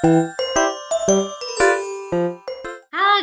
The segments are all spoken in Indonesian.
Halo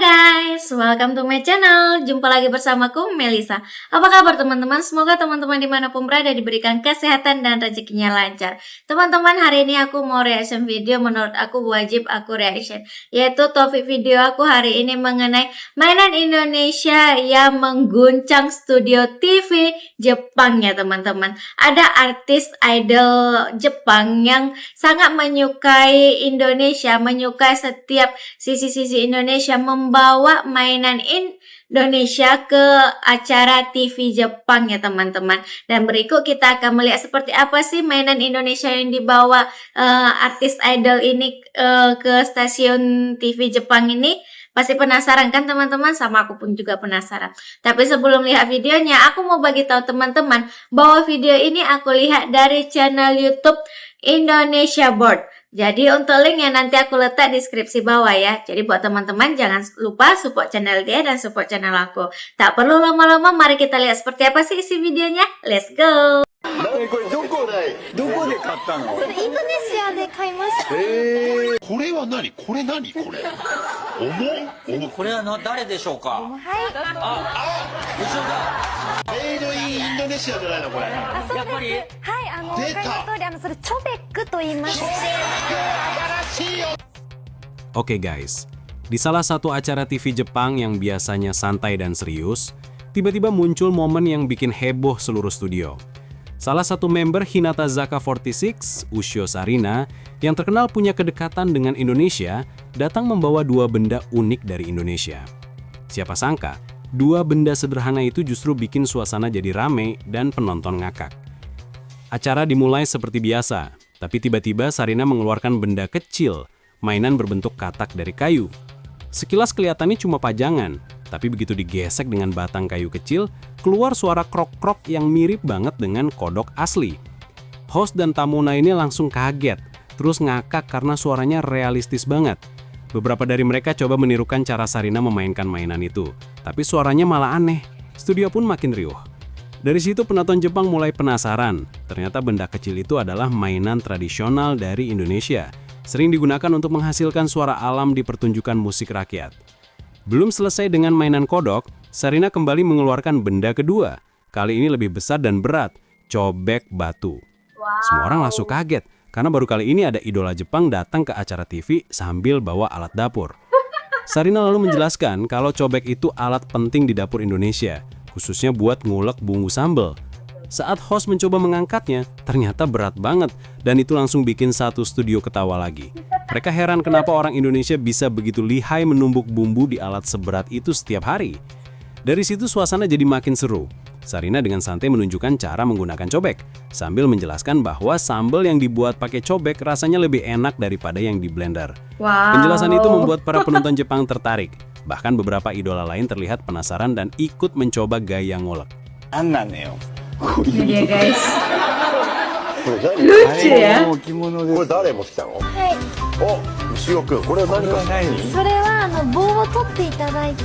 guys, welcome to my channel. Jumpa lagi bersamaku Melisa. Apa kabar teman-teman? Semoga teman-teman dimanapun berada diberikan kesehatan dan rezekinya lancar. Teman-teman, hari ini aku mau reaction video menurut aku wajib aku reaction, yaitu topik video aku hari ini mengenai mainan Indonesia yang mengguncang studio TV Jepang ya teman-teman. Ada artis idol Jepang yang sangat menyukai Indonesia, menyukai setiap sisi-sisi Indonesia, membawa mainan Indonesia ke acara TV Jepang ya teman-teman. Dan berikut kita akan melihat seperti apa sih mainan Indonesia yang dibawa artis idol ini ke stasiun TV Jepang ini. Pasti penasaran kan teman-teman? Sama aku pun juga penasaran. Tapi sebelum lihat videonya, aku mau bagi tahu teman-teman bahwa video ini aku lihat dari channel YouTube Indonesia Board. Jadi untuk linknya nanti aku letak di deskripsi bawah ya. Jadi buat teman-teman jangan lupa support channel dia dan support channel aku. Tak perlu lama-lama, mari kita lihat seperti apa sih isi videonya. Let's go! これどこで買ったの？インドネシアで買いました。これは何？これ何？これ。重い？これは誰でしょうか？はい。後ろだ。メイドインインドネシアじゃないのこれ。あ、そうです。やっぱりはい、わかります通り、それチョベックと言います。 Oke guys, di salah satu acara TV Jepang yang biasanya santai dan serius, tiba-tiba muncul momen yang bikin heboh seluruh studio. Salah satu member Hinata Zaka 46, Ushio Sarina, yang terkenal punya kedekatan dengan Indonesia, datang membawa dua benda unik dari Indonesia. Siapa sangka, dua benda sederhana itu justru bikin suasana jadi rame dan penonton ngakak. Acara dimulai seperti biasa, tapi tiba-tiba Sarina mengeluarkan benda kecil, mainan berbentuk katak dari kayu. Sekilas kelihatannya cuma pajangan, tapi begitu digesek dengan batang kayu kecil, keluar suara krok-krok yang mirip banget dengan kodok asli. Host dan tamu lainnya langsung kaget, terus ngakak karena suaranya realistis banget. Beberapa dari mereka coba menirukan cara Sarina memainkan mainan itu, tapi suaranya malah aneh. Studio pun makin riuh. Dari situ penonton Jepang mulai penasaran. Ternyata benda kecil itu adalah mainan tradisional dari Indonesia, sering digunakan untuk menghasilkan suara alam di pertunjukan musik rakyat. Belum selesai dengan mainan kodok, Sarina kembali mengeluarkan benda kedua. Kali ini lebih besar dan berat, cobek batu. Semua orang langsung kaget, karena baru kali ini ada idola Jepang datang ke acara TV sambil bawa alat dapur. Sarina lalu menjelaskan kalau cobek itu alat penting di dapur Indonesia, khususnya buat ngulek bumbu sambal. Saat host mencoba mengangkatnya, ternyata berat banget, dan itu langsung bikin satu studio ketawa lagi. Mereka heran kenapa orang Indonesia bisa begitu lihai menumbuk bumbu di alat seberat itu setiap hari. Dari situ suasana jadi makin seru. Sarina dengan santai menunjukkan cara menggunakan cobek, sambil menjelaskan bahwa sambal yang dibuat pakai cobek rasanya lebih enak daripada yang di blender. Wow. Penjelasan itu membuat para penonton Jepang tertarik. Bahkan beberapa idola lain terlihat penasaran dan ikut mencoba gaya ngulek. Ini dia guys. これ何？ Lucu ya. これ誰持ってきたの？はい。お、牛尾くん、これは何か。それは棒を取っていただいて、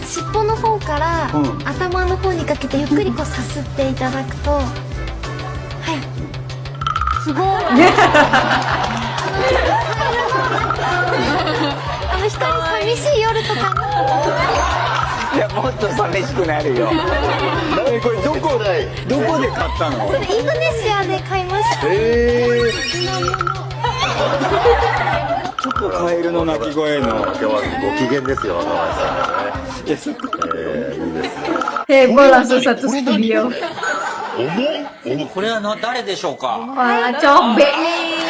尻尾の方から頭の方にかけてゆっくりこうさすっていただくと、はい。すごい。一人寂しい夜とかに。いや、もっと寂しくなるよ。これどこで買ったの？それインドネシアで買いました。ちょっとカエルの鳴き声の。今日はご機嫌ですよ、若林さんがね。いいですね。 Heboh langsung satu studio. 重い？これは誰でしょうか？ Wah, cobek nih.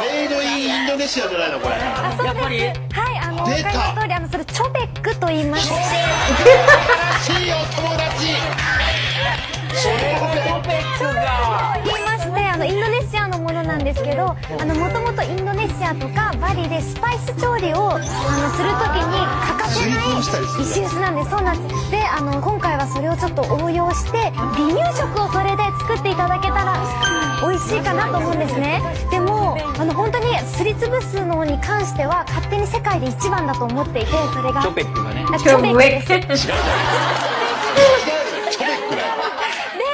メイドインインドネシアじゃないのこれ。あ、そうです。やっぱりはい、わかります通り、それチョベックと言います。しいよ友達。言いまして、インドネシアのものなんですけど、もともとインドネシアとかバリでスパイス調理をするときに欠かせない石臼なんです。そうなんです。で、今回はそれをちょっと応用して離乳食をそれで作っていただけたら美味しいかなと思うんですね。でも本当にすりつぶすのに関しては勝手に世界で一番だと思っていて、それがチョベックがね。チョベックです。チョベックだよ。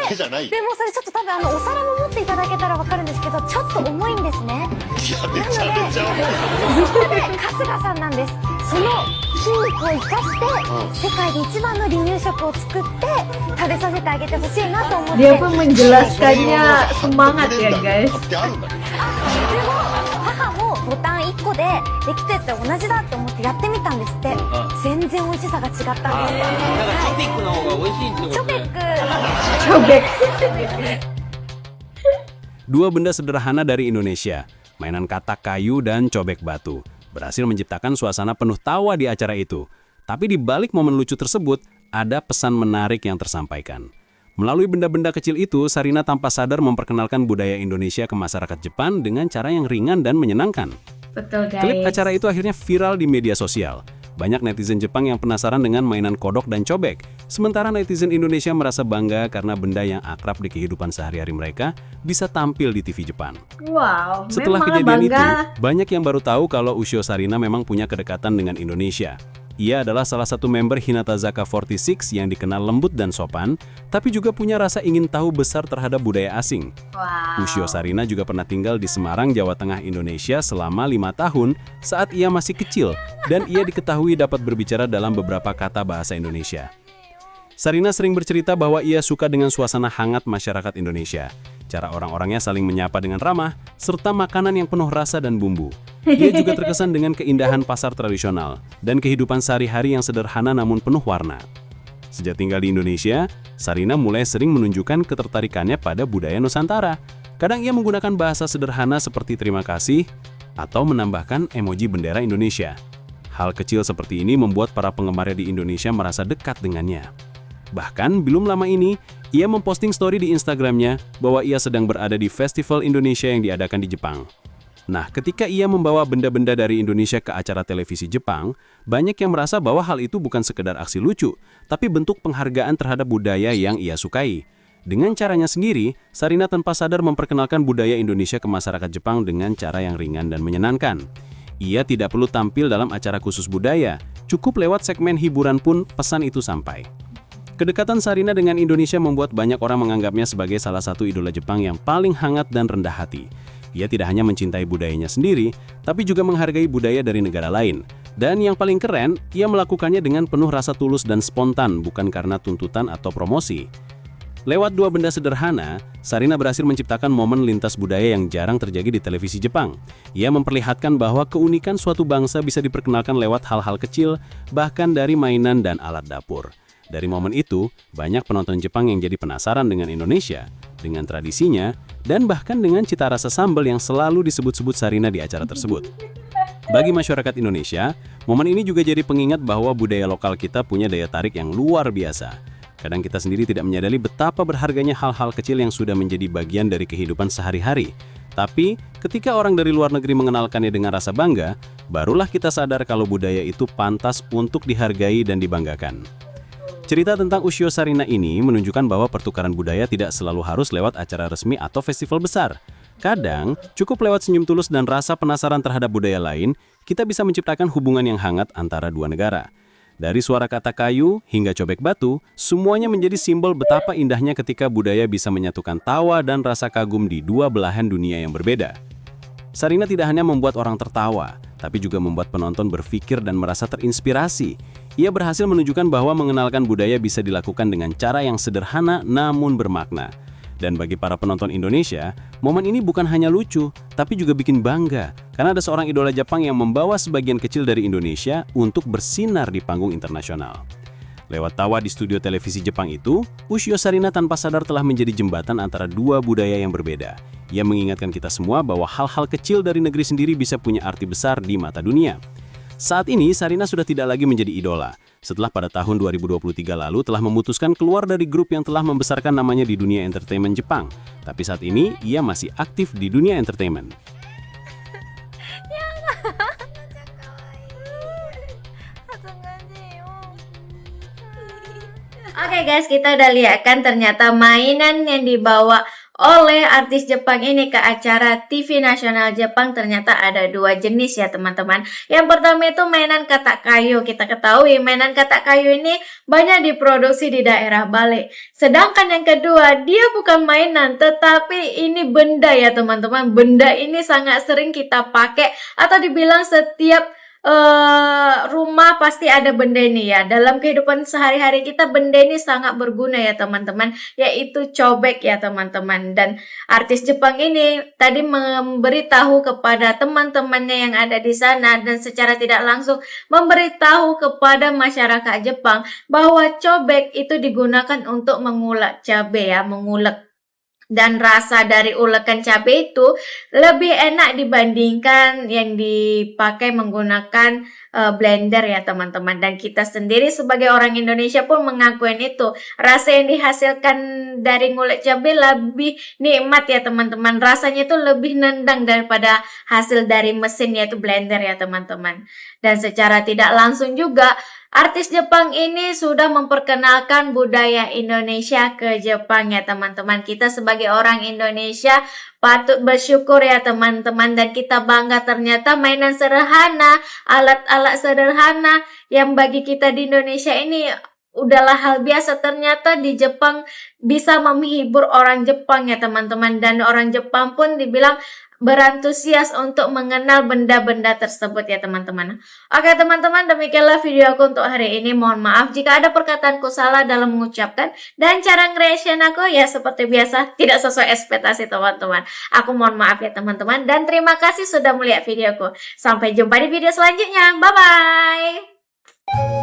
手じゃない。でもそれちょっと多分お皿も持っていただけたらわかるんですけど、どちょっと重いんですね。いや、めちゃめちゃ重い。春日さんなんです。その筋肉を生かして世界で一番の離乳食を作って食べさせてあげてほしいなと思って。 Dia pun menjelaskannya semangat ya guys. ってあるんだけど。でも母もボタン1個でできたやつは同じだと思ってやってみたんですって。全然美味しさが違ったんです。だからチョピックの方が美味しいってことね。チョベック Cobek. Dua benda sederhana dari Indonesia, mainan katak kayu dan cobek batu, berhasil menciptakan suasana penuh tawa di acara itu. Tapi di balik momen lucu tersebut, ada pesan menarik yang tersampaikan. Melalui benda-benda kecil itu, Sarina tanpa sadar memperkenalkan budaya Indonesia ke masyarakat Jepang dengan cara yang ringan dan menyenangkan. Betul Klip guys. acara itu akhirnya viral di media sosial. Banyak netizen Jepang yang penasaran dengan mainan kodok dan cobek. Sementara netizen Indonesia merasa bangga karena benda yang akrab di kehidupan sehari-hari mereka bisa tampil di TV Jepang. Wow, Setelah memang kejadian bangga. itu, banyak yang baru tahu kalau Ushio Sarina memang punya kedekatan dengan Indonesia. Ia adalah salah satu member Hinata Zaka 46 yang dikenal lembut dan sopan, tapi juga punya rasa ingin tahu besar terhadap budaya asing. Wow. Ushio Sarina juga pernah tinggal di Semarang, Jawa Tengah, Indonesia selama 5 tahun saat ia masih kecil, dan ia diketahui dapat berbicara dalam beberapa kata bahasa Indonesia. Sarina sering bercerita bahwa ia suka dengan suasana hangat masyarakat Indonesia. Cara orang-orangnya saling menyapa dengan ramah, serta makanan yang penuh rasa dan bumbu. Ia juga terkesan dengan keindahan pasar tradisional dan kehidupan sehari-hari yang sederhana namun penuh warna. Sejak tinggal di Indonesia, Sarina mulai sering menunjukkan ketertarikannya pada budaya Nusantara. Kadang ia menggunakan bahasa sederhana seperti terima kasih atau menambahkan emoji bendera Indonesia. Hal kecil seperti ini membuat para penggemarnya di Indonesia merasa dekat dengannya. Bahkan belum lama ini, ia memposting story di Instagramnya bahwa ia sedang berada di Festival Indonesia yang diadakan di Jepang. Nah, ketika ia membawa benda-benda dari Indonesia ke acara televisi Jepang, banyak yang merasa bahwa hal itu bukan sekedar aksi lucu, tapi bentuk penghargaan terhadap budaya yang ia sukai. Dengan caranya sendiri, Sarina tanpa sadar memperkenalkan budaya Indonesia ke masyarakat Jepang dengan cara yang ringan dan menyenangkan. Ia tidak perlu tampil dalam acara khusus budaya, cukup lewat segmen hiburan pun pesan itu sampai. Kedekatan Sarina dengan Indonesia membuat banyak orang menganggapnya sebagai salah satu idola Jepang yang paling hangat dan rendah hati. Ia tidak hanya mencintai budayanya sendiri, tapi juga menghargai budaya dari negara lain. Dan yang paling keren, ia melakukannya dengan penuh rasa tulus dan spontan, bukan karena tuntutan atau promosi. Lewat dua benda sederhana, Sarina berhasil menciptakan momen lintas budaya yang jarang terjadi di televisi Jepang. Ia memperlihatkan bahwa keunikan suatu bangsa bisa diperkenalkan lewat hal-hal kecil, bahkan dari mainan dan alat dapur. Dari momen itu, banyak penonton Jepang yang jadi penasaran dengan Indonesia, dengan tradisinya, dan bahkan dengan cita rasa sambal yang selalu disebut-sebut Sarina di acara tersebut. Bagi masyarakat Indonesia, momen ini juga jadi pengingat bahwa budaya lokal kita punya daya tarik yang luar biasa. Kadang kita sendiri tidak menyadari betapa berharganya hal-hal kecil yang sudah menjadi bagian dari kehidupan sehari-hari. Tapi, ketika orang dari luar negeri mengenalkannya dengan rasa bangga, barulah kita sadar kalau budaya itu pantas untuk dihargai dan dibanggakan. Cerita tentang Ushio Sarina ini menunjukkan bahwa pertukaran budaya tidak selalu harus lewat acara resmi atau festival besar. Kadang, cukup lewat senyum tulus dan rasa penasaran terhadap budaya lain, kita bisa menciptakan hubungan yang hangat antara dua negara. Dari suara kata kayu hingga cobek batu, semuanya menjadi simbol betapa indahnya ketika budaya bisa menyatukan tawa dan rasa kagum di dua belahan dunia yang berbeda. Sarina tidak hanya membuat orang tertawa, tapi juga membuat penonton berpikir dan merasa terinspirasi. Ia berhasil menunjukkan bahwa mengenalkan budaya bisa dilakukan dengan cara yang sederhana namun bermakna. Dan bagi para penonton Indonesia, momen ini bukan hanya lucu, tapi juga bikin bangga. Karena ada seorang idola Jepang yang membawa sebagian kecil dari Indonesia untuk bersinar di panggung internasional. Lewat tawa di studio televisi Jepang itu, Ushio Sarina tanpa sadar telah menjadi jembatan antara dua budaya yang berbeda. Ia mengingatkan kita semua bahwa hal-hal kecil dari negeri sendiri bisa punya arti besar di mata dunia. Saat ini, Sarina sudah tidak lagi menjadi idola. Setelah pada tahun 2023 lalu telah memutuskan keluar dari grup yang telah membesarkan namanya di dunia entertainment Jepang. Tapi saat ini, ia masih aktif di dunia entertainment. Oke guys, kita udah lihat kan ternyata mainan yang dibawa oleh artis Jepang ini ke acara TV nasional Jepang. Ternyata ada dua jenis ya teman-teman. Yang pertama itu mainan katak kayu. Kita ketahui mainan katak kayu ini banyak diproduksi di daerah Bali. Sedangkan yang kedua, dia bukan mainan tetapi ini benda ya teman-teman. Benda ini sangat sering kita pakai atau dibilang setiap rumah pasti ada benda ini ya. Dalam kehidupan sehari-hari kita benda ini sangat berguna ya teman-teman, yaitu cobek ya teman-teman. Dan artis Jepang ini tadi memberitahu kepada teman-temannya yang ada di sana dan secara tidak langsung memberitahu kepada masyarakat Jepang bahwa cobek itu digunakan untuk mengulek cabai ya, mengulek. Dan rasa dari ulekan cabai itu lebih enak dibandingkan yang dipakai menggunakan blender ya teman-teman. Dan kita sendiri sebagai orang Indonesia pun mengakuin itu. Rasa yang dihasilkan dari ngulek cabai lebih nikmat ya teman-teman. Rasanya itu lebih nendang daripada hasil dari mesin yaitu blender ya teman-teman. Dan secara tidak langsung juga artis Jepang ini sudah memperkenalkan budaya Indonesia ke Jepang ya teman-teman. Kita sebagai orang Indonesia patut bersyukur ya teman-teman. Dan kita bangga ternyata mainan sederhana, alat-alat sederhana yang bagi kita di Indonesia ini udahlah hal biasa. Ternyata di Jepang bisa menghibur orang Jepang ya teman-teman. Dan orang Jepang pun dibilang berantusias untuk mengenal benda-benda tersebut ya teman-teman. Oke teman-teman, demikianlah video aku untuk hari ini. Mohon maaf jika ada perkataanku salah dalam mengucapkan dan cara nge-reaction aku ya seperti biasa tidak sesuai ekspektasi teman-teman. Aku mohon maaf ya teman-teman dan terima kasih sudah melihat videoku. Sampai jumpa di video selanjutnya. Bye bye.